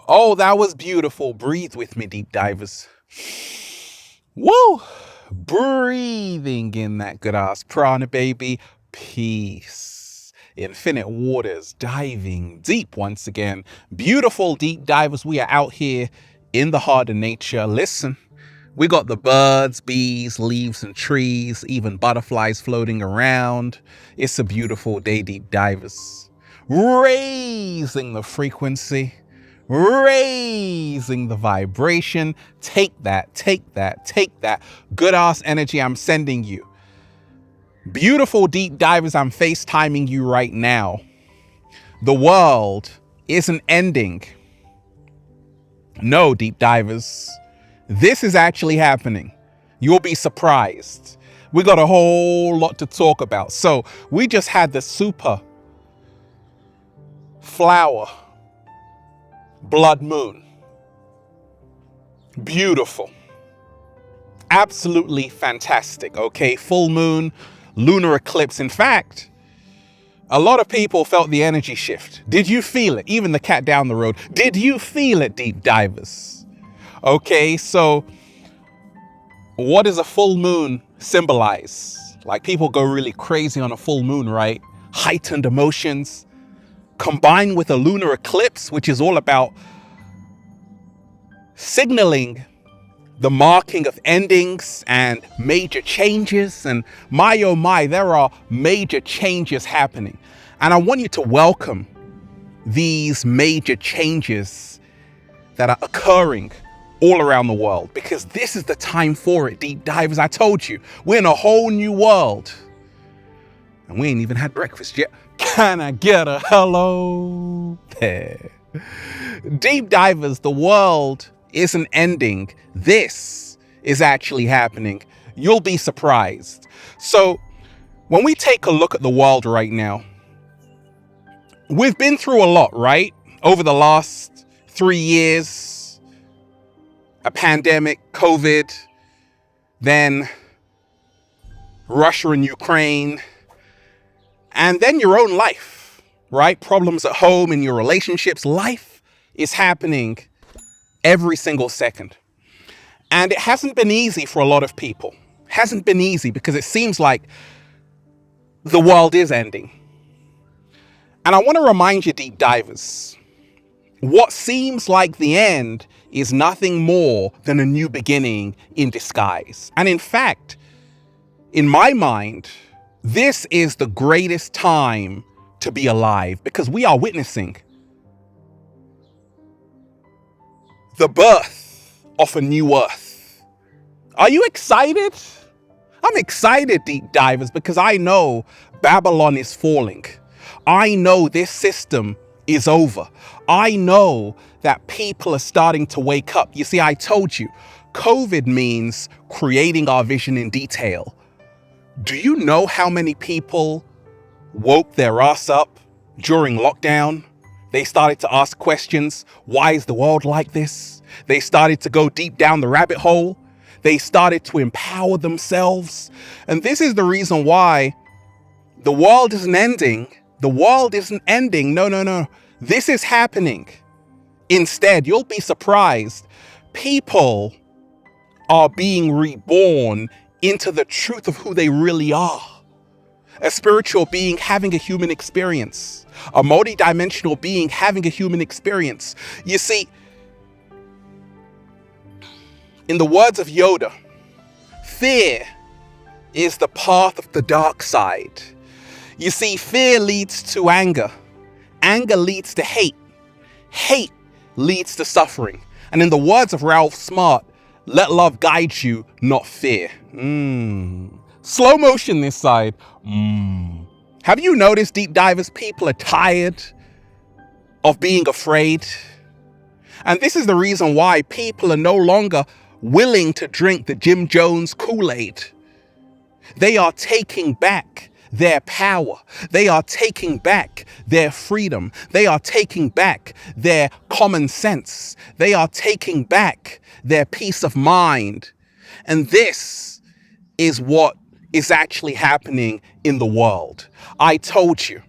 Oh, that was beautiful. Breathe with me, deep divers. Woo! Breathing in that good ass prana, baby. Peace. Infinite waters, diving deep once again. Beautiful deep divers. We are out here in the heart of nature. Listen, we got the birds, bees, leaves, and trees, even butterflies floating around. It's a beautiful day, deep divers. Raising the frequency, raising the vibration. Take that, take that, take that good ass energy I'm sending you. Beautiful deep divers, I'm FaceTiming you right now. The world isn't ending. No, deep divers. This is actually happening. You'll be surprised. We got a whole lot to talk about. So we just had the super flower blood moon. Beautiful. Absolutely fantastic. Okay, full moon, lunar eclipse. In fact, a lot of people felt the energy shift. Did you feel it? Even the cat down the road. Did you feel it, deep divers? Okay, so what does a full moon symbolize? Like, people go really crazy on a full moon, right? Heightened emotions combined with a lunar eclipse, which is all about signaling the marking of endings and major changes. And my, oh my, there are major changes happening. And I want you to welcome these major changes that are occurring all around the world, because this is the time for it, deep divers. I told you, we're in a whole new world. And we ain't even had breakfast yet. Can I get a hello there? Deep divers, the world isn't ending. This is actually happening. You'll be surprised. So when we take a look at the world right now, we've been through a lot, right? Over the last 3 years, a pandemic, COVID, then Russia and Ukraine, and then your own life, right? Problems at home, in your relationships. Life is happening every single second. And it hasn't been easy for a lot of people. Hasn't been easy because it seems like the world is ending. And I want to remind you, deep divers, what seems like the end is nothing more than a new beginning in disguise. And in fact, in my mind, this is the greatest time to be alive, because we are witnessing the birth of a new earth. Are you excited? I'm excited, deep divers, because I know Babylon is falling. I know this system is over. I know that people are starting to wake up. You see, I told you, COVID means creating our vision in detail. Do you know how many people woke their ass up during lockdown? They started to ask questions. Why is the world like this? They started to go deep down the rabbit hole. They started to empower themselves. And this is the reason why the world isn't ending. The world isn't ending. No. This is happening. Instead, you'll be surprised. People are being reborn into the truth of who they really are. A spiritual being having a human experience. A multidimensional being having a human experience. You see, in the words of Yoda, fear is the path of the dark side. You see, fear leads to anger. Anger leads to hate. Hate leads to suffering. And in the words of Ralph Smart, let love guide you, not fear. Slow motion this side. Have you noticed, deep divers, people are tired of being afraid? And this is the reason why people are no longer willing to drink the Jim Jones Kool-Aid. They are taking back their power. They are taking back their freedom. They are taking back their common sense. They are taking back their peace of mind. And this is what is actually happening in the world. I told you,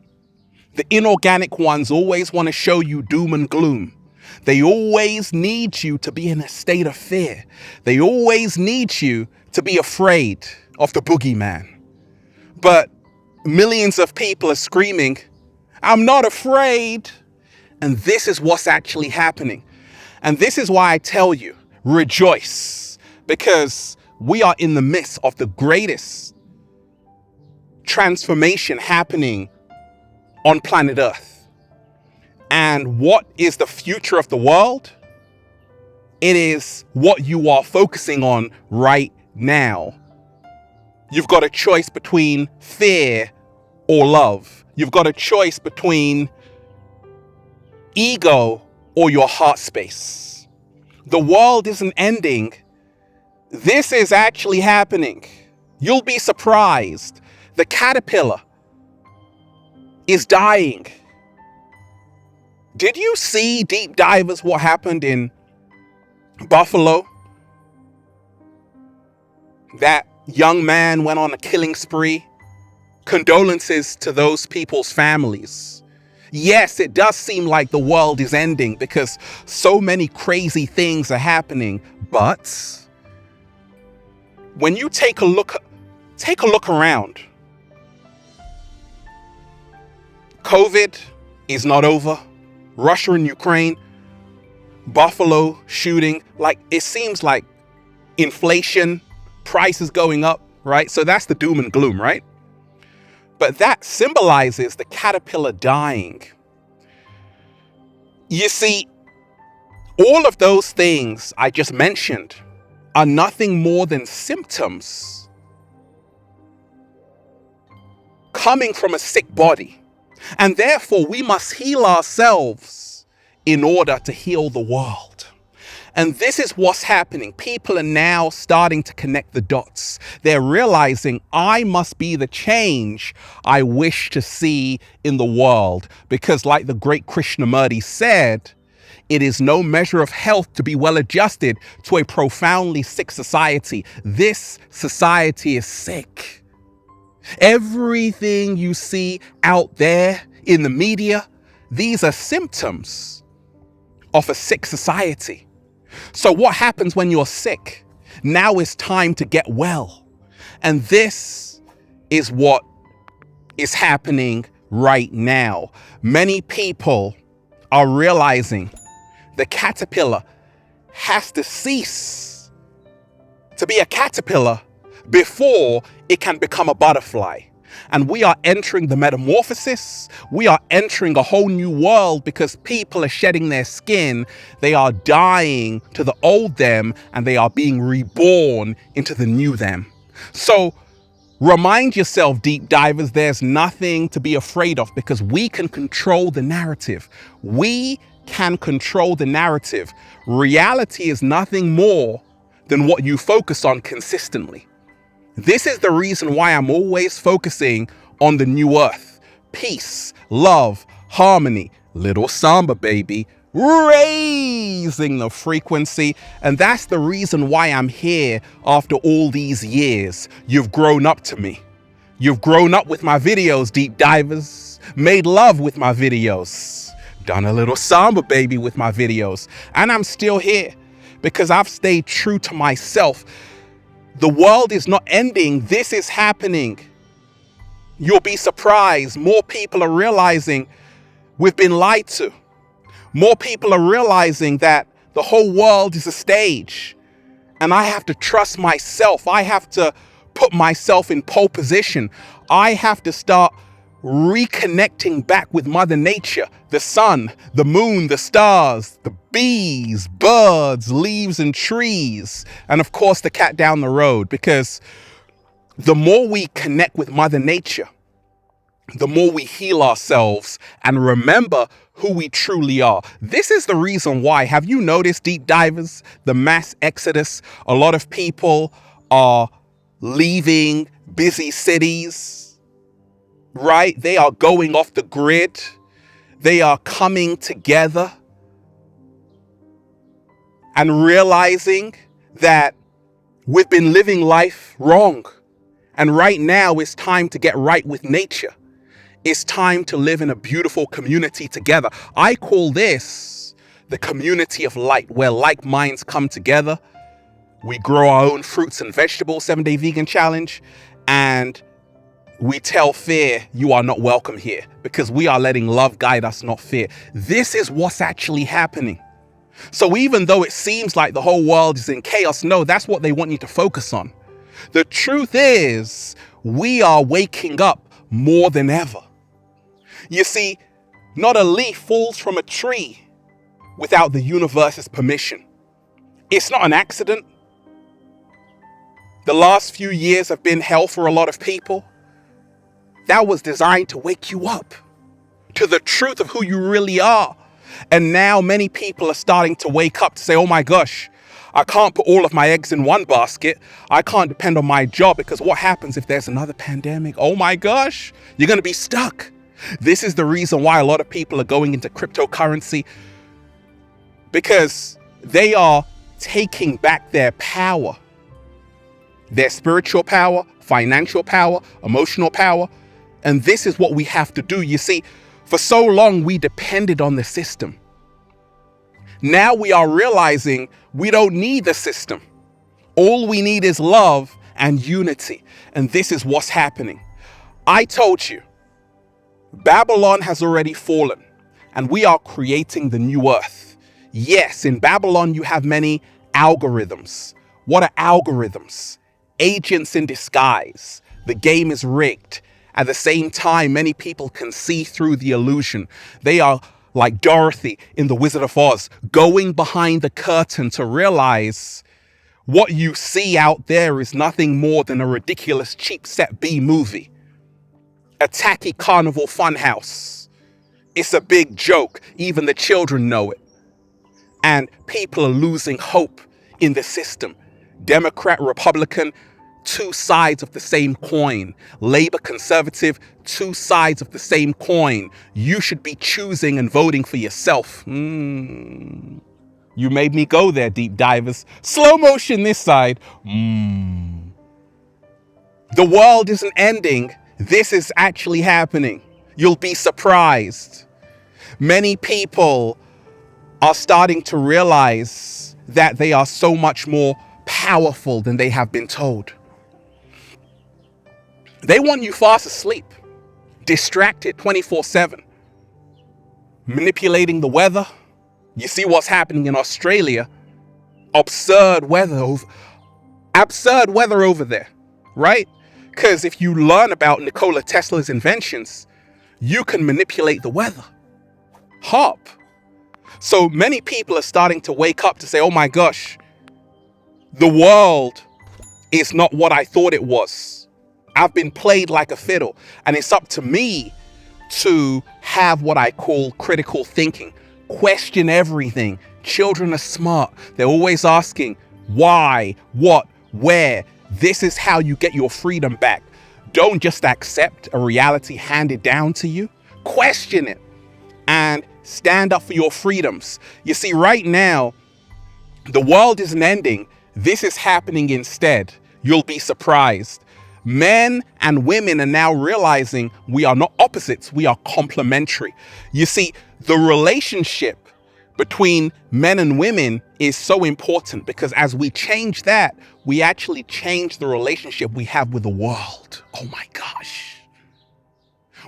the inorganic ones always want to show you doom and gloom. They always need you to be in a state of fear. They always need you to be afraid of the boogeyman. But millions of people are screaming, "I'm not afraid." And this is what's actually happening. And this is why I tell you, rejoice, because we are in the midst of the greatest transformation happening on planet Earth. And what is the future of the world? It is what you are focusing on right now. You've got a choice between fear or love. You've got a choice between ego or your heart space. The world isn't ending. This is actually happening. You'll be surprised. The caterpillar is dying. Did you see, deep divers, what happened in Buffalo? That young man went on a killing spree. Condolences to those people's families. Yes, it does seem like the world is ending because so many crazy things are happening. But when you take a look around, COVID is not over. Russia and Ukraine, Buffalo shooting, like it seems like inflation, prices going up, right? So that's the doom and gloom, right? But that symbolizes the caterpillar dying. You see, all of those things I just mentioned are nothing more than symptoms coming from a sick body. And therefore, we must heal ourselves in order to heal the world. And this is what's happening. People are now starting to connect the dots. They're realizing I must be the change I wish to see in the world. Because like the great Krishnamurti said, it is no measure of health to be well adjusted to a profoundly sick society. This society is sick. Everything you see out there in the media, these are symptoms of a sick society. So what happens when you're sick? Now is time to get well. And this is what is happening right now. Many people are realizing the caterpillar has to cease to be a caterpillar before it can become a butterfly. And we are entering the metamorphosis. We are entering a whole new world because people are shedding their skin. They are dying to the old them and they are being reborn into the new them. So remind yourself, deep divers, there's nothing to be afraid of because we can control the narrative. We can control the narrative. Reality is nothing more than what you focus on consistently. This is the reason why I'm always focusing on the new earth. Peace, love, harmony, little samba, baby, raising the frequency. And that's the reason why I'm here after all these years. You've grown up to me. You've grown up with my videos, deep divers, made love with my videos, done a little samba, baby, with my videos. And I'm still here because I've stayed true to myself. The world is not ending. This is happening. You'll be surprised. More people are realizing we've been lied to. More people are realizing that the whole world is a stage. And I have to trust myself. I have to put myself in pole position. I have to start reconnecting back with Mother Nature, the sun, the moon, the stars, the bees, birds, leaves, and trees, and of course the cat down the road. Because the more we connect with Mother Nature, the more we heal ourselves and remember who we truly are. This is the reason why, have you noticed, deep divers, the mass exodus? A lot of people are leaving busy cities, right? They are going off the grid. They are coming together and realizing that we've been living life wrong. And right now it's time to get right with nature. It's time to live in a beautiful community together. I call this the community of light, where like minds come together. We grow our own fruits and vegetables, 7-Day Vegan Challenge, and we tell fear, you are not welcome here, because we are letting love guide us, not fear. This is what's actually happening. So even though it seems like the whole world is in chaos, no, that's what they want you to focus on. The truth is, we are waking up more than ever. You see, not a leaf falls from a tree without the universe's permission. It's not an accident. The last few years have been hell for a lot of people. That was designed to wake you up to the truth of who you really are. And now many people are starting to wake up to say, oh my gosh, I can't put all of my eggs in one basket. I can't depend on my job, because what happens if there's another pandemic? Oh my gosh, you're going to be stuck. This is the reason why a lot of people are going into cryptocurrency, because they are taking back their power, their spiritual power, financial power, emotional power. And this is what we have to do. You see, for so long, we depended on the system. Now we are realizing we don't need the system. All we need is love and unity. And this is what's happening. I told you, Babylon has already fallen, and we are creating the new earth. Yes, in Babylon, you have many algorithms. What are algorithms? Agents in disguise. The game is rigged. At the same time, many people can see through the illusion. They are like Dorothy in The Wizard of Oz, going behind the curtain to realize what you see out there is nothing more than a ridiculous cheap set B movie. A tacky carnival funhouse. It's a big joke. Even the children know it. And people are losing hope in the system. Democrat, Republican, two sides of the same coin. Labor, Conservative, two sides of the same coin. You should be choosing and voting for yourself. You made me go there, deep divers. Slow motion this side. The world isn't ending. This is actually happening. You'll be surprised. Many people are starting to realize that they are so much more powerful than they have been told. They want you fast asleep, distracted 24/7, manipulating the weather. You see what's happening in Australia. Absurd weather over there, right? Because if you learn about Nikola Tesla's inventions, you can manipulate the weather. HARP. So many people are starting to wake up to say, oh my gosh, the world is not what I thought it was. I've been played like a fiddle, and it's up to me to have what I call critical thinking. Question everything. Children are smart. They're always asking why, what, where. This is how you get your freedom back. Don't just accept a reality handed down to you. Question it and stand up for your freedoms. You see, right now, the world isn't ending. This is happening instead. You'll be surprised. Men and women are now realizing we are not opposites, we are complementary. You see, the relationship between men and women is so important, because as we change that, we actually change the relationship we have with the world. Oh my gosh.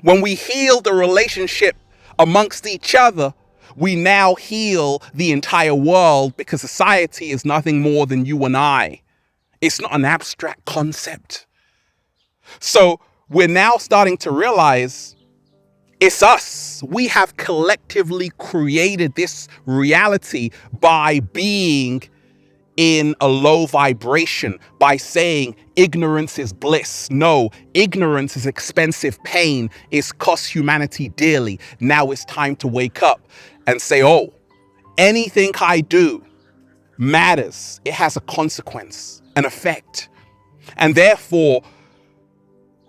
When we heal the relationship amongst each other, we now heal the entire world, because society is nothing more than you and I. It's not an abstract concept. So we're now starting to realize it's us. We have collectively created this reality by being in a low vibration, by saying ignorance is bliss. No, ignorance is expensive pain. It's cost humanity dearly. Now it's time to wake up and say, oh, anything I do matters. It has a consequence, an effect. And therefore,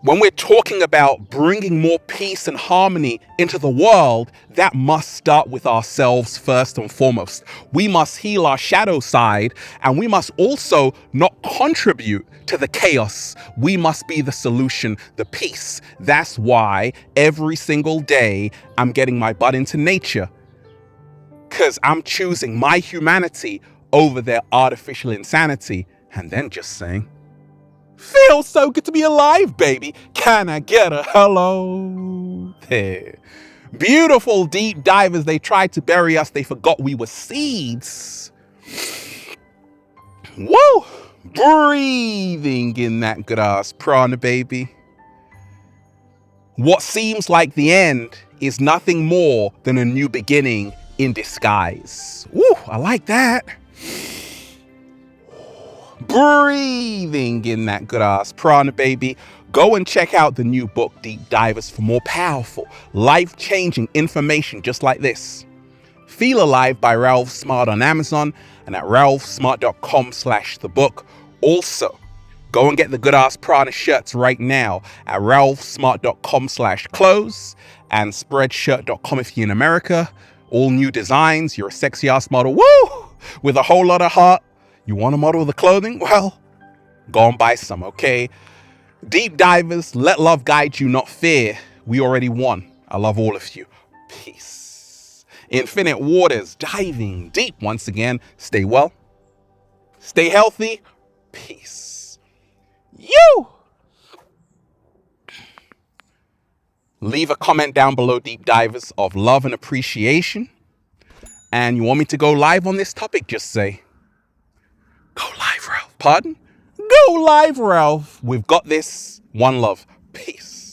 when we're talking about bringing more peace and harmony into the world, that must start with ourselves first and foremost. We must heal our shadow side, and we must also not contribute to the chaos. We must be the solution, the peace. That's why every single day I'm getting my butt into nature, because I'm choosing my humanity over their artificial insanity. And then just saying, feels so good to be alive, baby. Can I get a hello? There. Beautiful deep divers, they tried to bury us. They forgot we were seeds. Woo! Breathing in that good ass prana, baby. What seems like the end is nothing more than a new beginning in disguise. Woo! I like that. Breathing in that good ass prana, baby. Go and check out the new book, Deep Divers, for more powerful, life-changing information just like this. Feel Alive by Ralph Smart on Amazon and at ralphsmart.com/the book. Also, go and get the good ass prana shirts right now at ralphsmart.com/clothes and spreadshirt.com if you're in America. All new designs. You're a sexy ass model, woo, with a whole lot of heart. You want to model the clothing? Well, go and buy some, okay? Deep divers, let love guide you, not fear. We already won. I love all of you. Peace. Infinite waters, diving deep once again. Stay well. Stay healthy. Peace. You! Leave a comment down below, deep divers, of love and appreciation. And you want me to go live on this topic, just say, go live, Ralph. Pardon? Go live, Ralph. We've got this. One love. Peace.